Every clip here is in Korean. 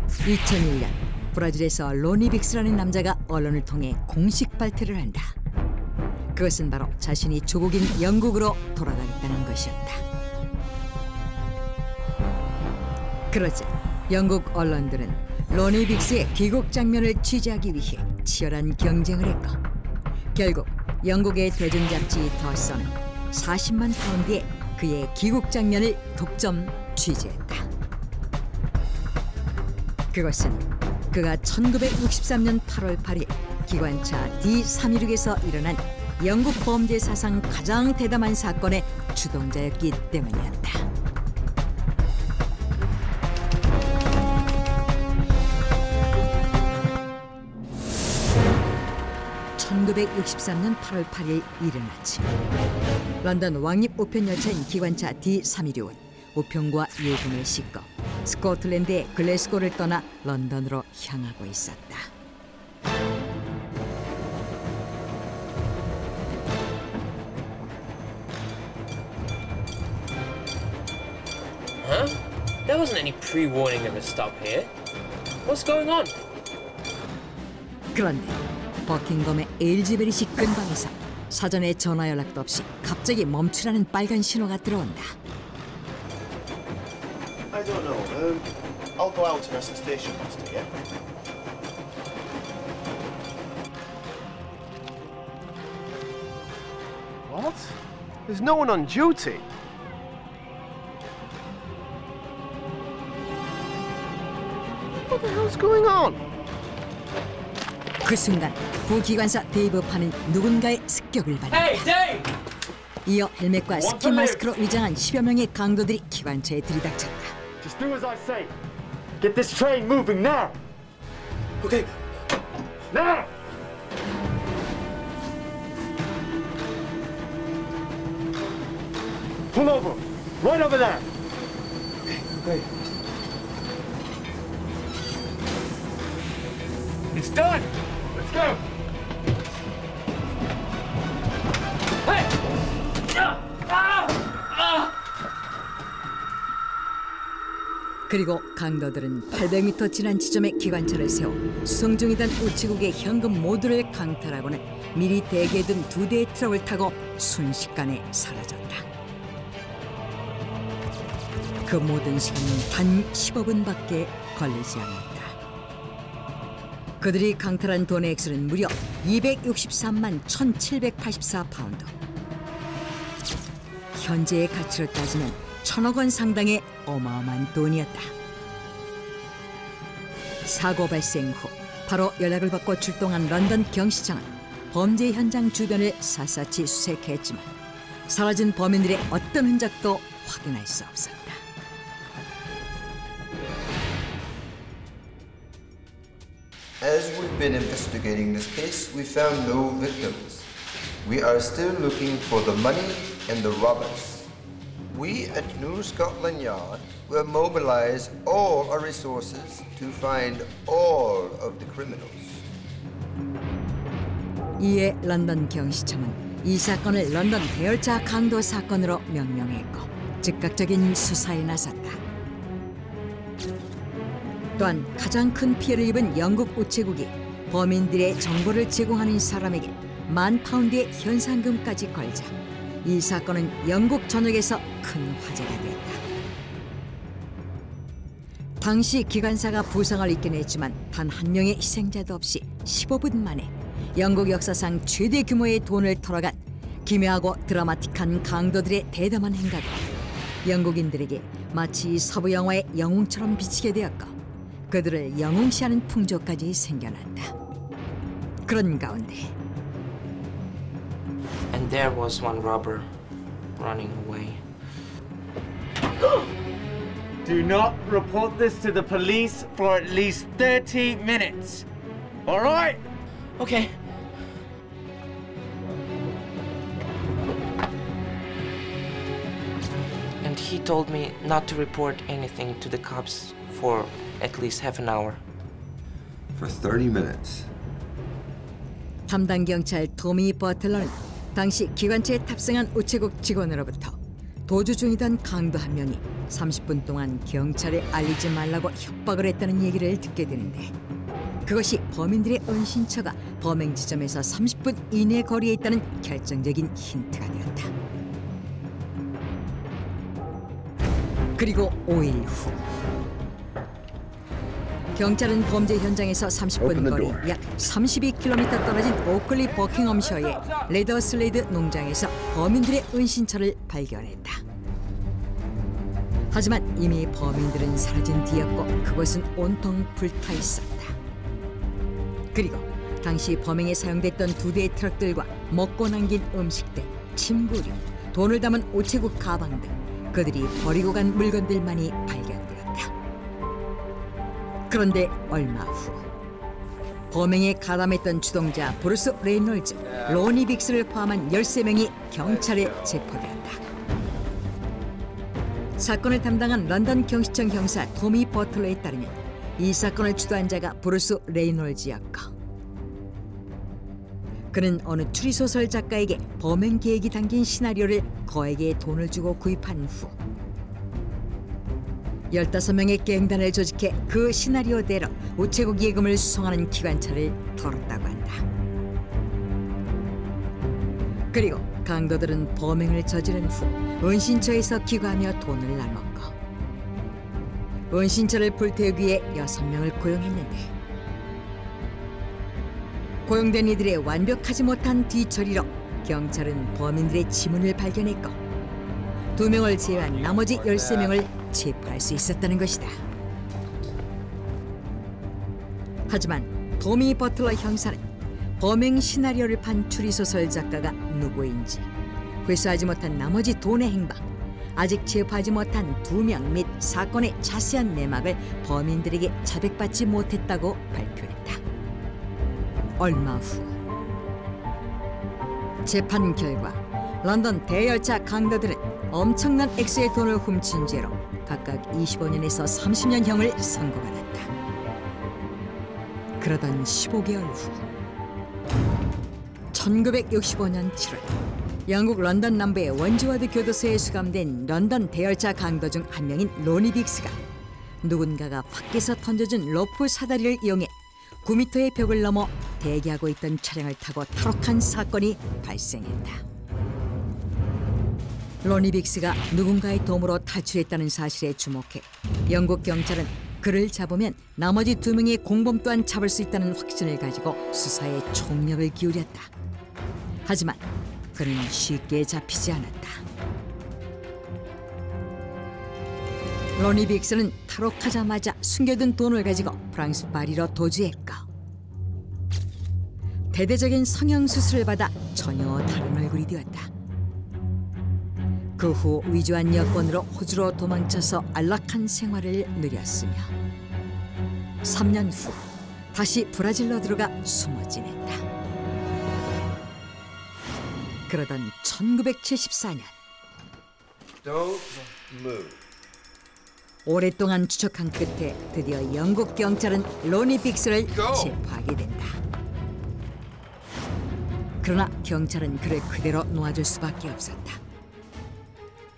2001년 브라질에서 로니 빅스라는 남자가 언론을 통해 공식 발표를 한다. 그것은 바로 자신이 조국인 영국으로 돌아가겠다는 것이었다. 그러자 영국 언론들은 로니 빅스의 귀국 장면을 취재하기 위해 치열한 경쟁을 했고 결국 영국의 대중 잡지 더 선은 40만 파운드의 그의 귀국 장면을 독점 취재했다. 그것은 그가 1963년 8월 8일 기관차 D316에서 일어난 영국 범죄 사상 가장 대담한 사건의 주동자였기 때문이었다. (1963년 8월 8일) 이른 아침 런던 왕립 우편 열차인 기관차 D316은 우편과 예금을 싣고 스코틀랜드의 글래스고를 떠나 런던으로 향하고 있었다. Huh? There wasn't any pre-warning of a stop here. What's going on? 그런데 버킹엄의 에일즈베리시 근방에서 사전에 전화 연락도 없이 갑자기 멈추라는 빨간 신호가 들어온다. I don't know. I'll go out and ask the station master, yeah? What? There's no one on duty. What the hell's going on? 그 순간 부기관사 데이브 판은 누군가의 습격을 받았다. Hey, Dave! 이어 헬멧과 스키 마스크로 위장한 10여 명의 강도들이 기관차에 들이닥쳤다. Just do as I say. Get this train moving now. Okay. Now! Pull over. Right over there. Okay. It's done. Let's go. Hey! 그리고 강도들은 800m 지난 지점에 기관차를 세워 수송 중이던 우체국의 현금 모두를 강탈하고는 미리 대기해둔 2대의 트럭을 타고 순식간에 사라졌다. 그 모든 시간은 단 15분밖에 걸리지 않았다. 그들이 강탈한 돈의 액수는 무려 263만 1,784파운드. 현재의 가치로 따지면 1,000억 원 상당의 어마어마한 돈이었다. 사고 발생 후 바로 연락을 받고 출동한 런던 경시청은 범죄 현장 주변을 샅샅이 수색했지만 사라진 범인들의 어떤 흔적도 확인할 수 없었다. As we've been investigating this case, we found no victims. We are still looking for the money and the robbers. We at New Scotland Yard will mobilize all our resources to find all of the criminals. 이에 런던 경시청은 이 사건을 런던 대열차 강도 사건으로 명명했고 즉각적인 수사에 나섰다. 또한 가장 큰 피해를 입은 영국 우체국이 범인들의 정보를 제공하는 사람에게 £10,000의 현상금까지 걸자 이 사건은 영국 전역에서 큰 화제가 되었다. 당시 기관사가 부상을 입긴 했지만 단 한 명의 희생자도 없이 15분 만에 영국 역사상 최대 규모의 돈을 털어간 기묘하고 드라마틱한 강도들의 대담한 행각은 영국인들에게 마치 서부 영화의 영웅처럼 비치게 되었고 그들을 영웅시하는 풍조까지 생겨났다. 그런 가운데 And there was one robber running away. Do not report this to the police for at least 30 minutes. All right? Okay. And he told me not to report anything to the cops for at least half an hour. For 30 minutes. 담당 경찰 토미 버틀러는 당시 기관차에 탑승한 우체국 직원으로부터 도주 중이던 강도 한 명이 30분 동안 경찰에 알리지 말라고 협박을 했다는 얘기를 듣게 되는데 그것이 범인들의 은신처가 범행 지점에서 30분 이내 거리에 있다는 결정적인 힌트가 되었다. 그리고 5일 후 경찰은 범죄 현장에서 30분 거리 약 32km 떨어진 오클리 버킹엄셔의 레더슬레이드 농장에서 범인들의 은신처를 발견했다. 하지만 이미 범인들은 사라진 뒤였고 그곳은 온통 불타 있었다. 그리고 당시 범행에 사용됐던 2대의 트럭들과 먹고 남긴 음식들, 침구류, 돈을 담은 우체국 가방 등 그들이 버리고 간 물건들만이 발견되었다. 그런데 얼마 후 범행에 가담했던 주동자 브루스 레이놀즈, 로니 빅스를 포함한 13명이 경찰에 체포되었다. 사건을 담당한 런던 경시청 경사 토미 버틀러에 따르면 이 사건을 주도한 자가 브루스 레이놀즈였고 그는 어느 추리소설 작가에게 범행 계획이 담긴 시나리오를 거액의 돈을 주고 구입한 후 15명의 갱단을 조직해 그 시나리오대로 우체국 예금을 수송하는 기관차를 털었다고 한다. 그리고 강도들은 범행을 저지른 후 은신처에서 기거하며 돈을 나눴고 은신처를 불태우기 위해 6명을 고용했는데 고용된 이들의 완벽하지 못한 뒤처리로 경찰은 범인들의 지문을 발견했고 2명을 제외한 나머지 13명을 체포할 수 있었다는 것이다. 하지만 토미 버틀러 형사는 범행 시나리오를 판 추리소설 작가가 누구인지 회수하지 못한 나머지 돈의 행방, 아직 체포하지 못한 2명 및 사건의 자세한 내막을 범인들에게 자백받지 못했다고 발표했다. 얼마 후 재판 결과 런던 대열차 강도들은 엄청난 액수의 돈을 훔친 죄로 각각 25년에서 30년형을 선고받았다. 그러던 15개월 후 1965년 7월 영국 런던 남부의 원즈워드 교도소에 수감된 런던 대열차 강도 중 한 명인 로니 빅스가 누군가가 밖에서 던져준 로프 사다리를 이용해 9m의 벽을 넘어 대기하고 있던 차량을 타고 탈옥한 사건이 발생했다. 로니 빅스가 누군가의 도움으로 탈출했다는 사실에 주목해 영국 경찰은 그를 잡으면 나머지 2명의 공범 또한 잡을 수 있다는 확신을 가지고 수사에 총력을 기울였다. 하지만 그는 쉽게 잡히지 않았다. 로니 빅스는 탈옥하자마자 숨겨둔 돈을 가지고 프랑스 파리로 도주했고 대대적인 성형수술을 받아 전혀 다른 얼굴이 되었다. 그 후 위조한 여권으로 호주로 도망쳐서 안락한 생활을 누렸으며 3년 후 다시 브라질로 들어가 숨어 지냈다. 그러던 1974년 Don't move. 오랫동안 추적한 끝에 드디어 영국 경찰은 로니 빅스를 체포하게 된다. 그러나 경찰은 그를 그대로 놓아줄 수밖에 없었다.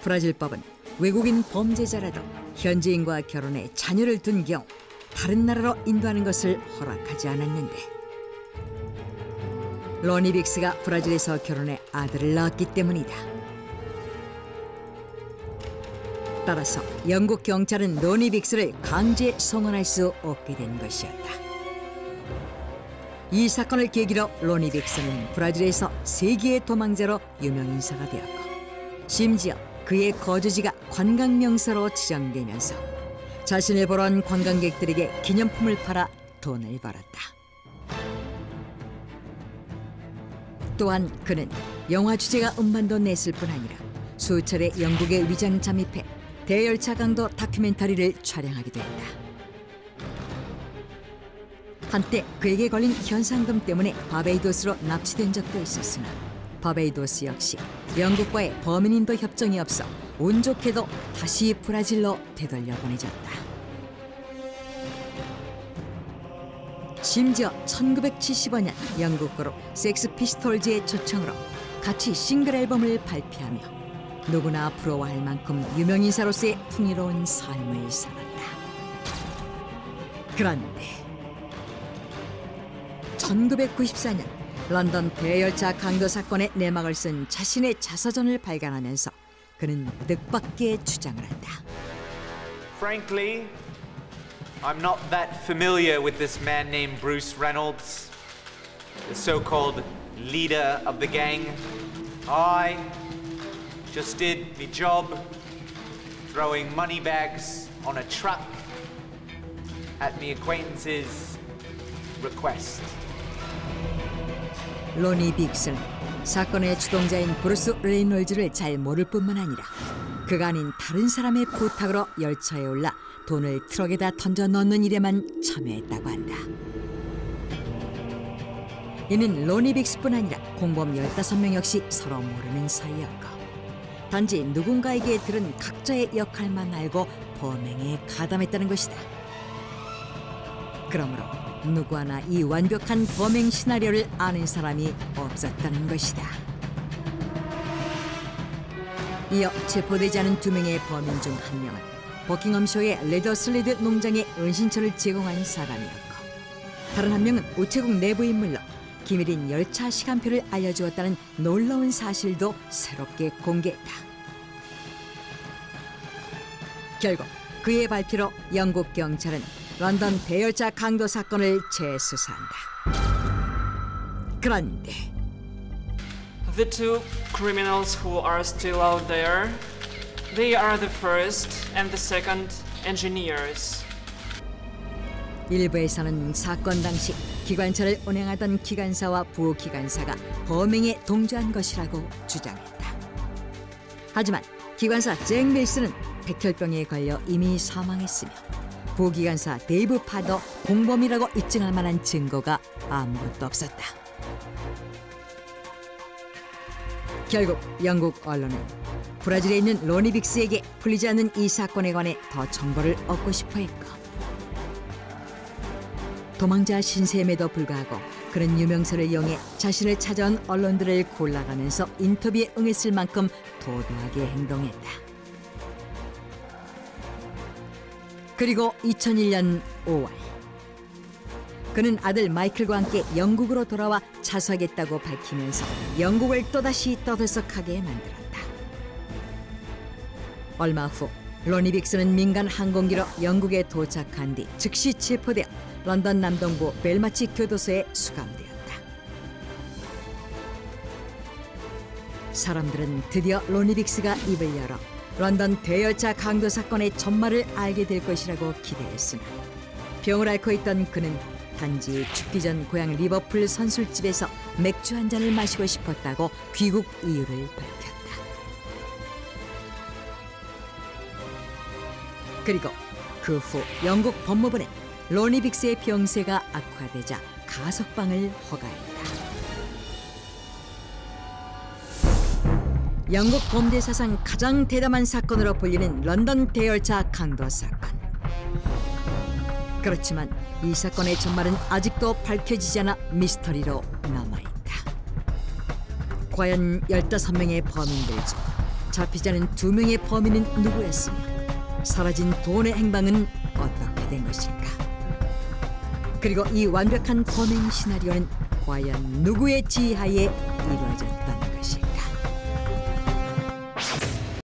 브라질법은 외국인 범죄자라도 현지인과 결혼해 자녀를 둔 경우 다른 나라로 인도하는 것을 허락하지 않았는데 로니 빅스가 브라질에서 결혼해 아들을 낳았기 때문이다. 따라서 영국 경찰은 로니 빅스를 강제 송환할 수 없게 된 것이었다. 이 사건을 계기로 로니 빅스는 브라질에서 세계의 도망자로 유명인사가 되었고 심지어 그의 거주지가 관광명소로 지정되면서 자신을 보러 온 관광객들에게 기념품을 팔아 돈을 벌었다. 또한 그는 영화 주제가 음반도 냈을 뿐 아니라 수차례 영국에 위장 잠입해 대열차 강도 다큐멘터리를 촬영하기도 했다. 한때 그에게 걸린 현상금 때문에 바베이도스로 납치된 적도 있었으나 바베이도스 역시 영국과의 범인인도 협정이 없어 운 좋게도 다시 브라질로 되돌려 보내졌다. 심지어 1975년 영국 그룹 섹스 피스톨즈의 초청으로 같이 싱글 앨범을 발표하며 누구나 부러워할 만큼 유명인사로서의 풍요로운 삶을 살았다. 그런데 1994년 런던 대열차 강도 사건의 내막을 쓴 자신의 자서전을 발간하면서 그는 뜻밖의 주장을 한다. Frankly, I'm not that familiar with this man named Bruce Reynolds, the so-called leader of the gang. I just did my job, throwing money bags on a truck at my acquaintance's request. 로니 빅스는 사건의 주동자인 브루스 레이놀즈를 잘 모를 뿐만 아니라 그가 아닌 다른 사람의 부탁으로 열차에 올라 돈을 트럭에다 던져 넣는 일에만 참여했다고 한다. 이는 로니 빅스뿐 아니라 공범 15명 역시 서로 모르는 사이였고 단지 누군가에게 들은 각자의 역할만 알고 범행에 가담했다는 것이다. 그러므로 누구 하나 이 완벽한 범행 시나리오를 아는 사람이 없었다는 것이다. 이어 체포되지 않은 2명의 범인 중 1명은 버킹엄쇼의 레더슬리드 농장에 은신처를 제공한 사람이었고 다른 1명은 우체국 내부 인물로 기밀인 열차 시간표를 알려주었다는 놀라운 사실도 새롭게 공개했다. 결국 그의 발표로 영국 경찰은 런던 대열차 강도 사건을 재수사한다. 그런데 The two criminals who are still out there, they are the first and the second engineers. 일부에서는 사건 당시 기관차를 운행하던 기관사와 부기관사가 범행에 동조한 것이라고 주장했다. 하지만 기관사 잭 밀스는 백혈병에 걸려 이미 사망했으며 부기관사 데이브 파더 공범이라고 입증할 만한 증거가 아무것도 없었다. 결국 영국 언론은 브라질에 있는 로니 빅스에게 풀리지 않는 이 사건에 관해 더 정보를 얻고 싶어 했고 도망자 신세임에도 불구하고 그는 유명세를 이용해 자신을 찾아온 언론들을 골라가면서 인터뷰에 응했을 만큼 도도하게 행동했다. 그리고 2001년 5월 그는 아들 마이클과 함께 영국으로 돌아와 자수하겠다고 밝히면서 영국을 또다시 떠들썩하게 만들었다. 얼마 후 로니 빅스는 민간 항공기로 영국에 도착한 뒤 즉시 체포되어 런던 남동부 벨마치 교도소에 수감되었다. 사람들은 드디어 로니 빅스가 입을 열어 런던 대열차 강도 사건의 전말을 알게 될 것이라고 기대했으나 병을 앓고 있던 그는 단지 죽기 전 고향 리버풀 선술집에서 맥주 한 잔을 마시고 싶었다고 귀국 이유를 밝혔다. 그리고 그 후 영국 법무부는 로니 빅스의 병세가 악화되자 가석방을 허가했다. 영국 범죄 사상 가장 대담한 사건으로 불리는 런던 대열차 강도 사건. 그렇지만 이 사건의 전말은 아직도 밝혀지지 않아 미스터리로 남아있다. 과연 15명의 범인들 중 잡히지 않은 2명의 범인은 누구였으며 사라진 돈의 행방은 어떻게 된 것일까? 그리고 이 완벽한 범행 시나리오는 과연 누구의 지휘하에 이루어졌던